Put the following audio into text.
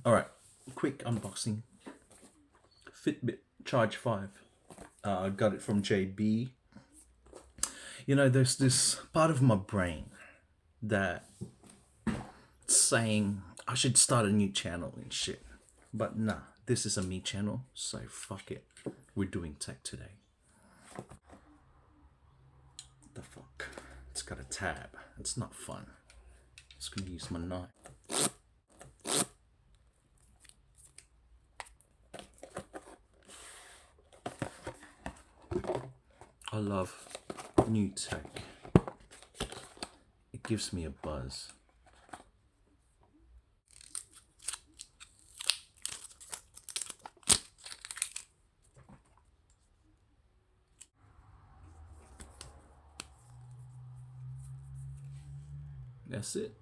All right, quick unboxing. Fitbit Charge 5. Got it from JB. You know, there's this part of my brain that saying I should start a new channel and shit. But nah, this is a me channel, so fuck it. We're doing tech today. The fuck? It's got a tab. It's not fun. Just gonna use my knife. I love new tech. It gives me a buzz. That's it.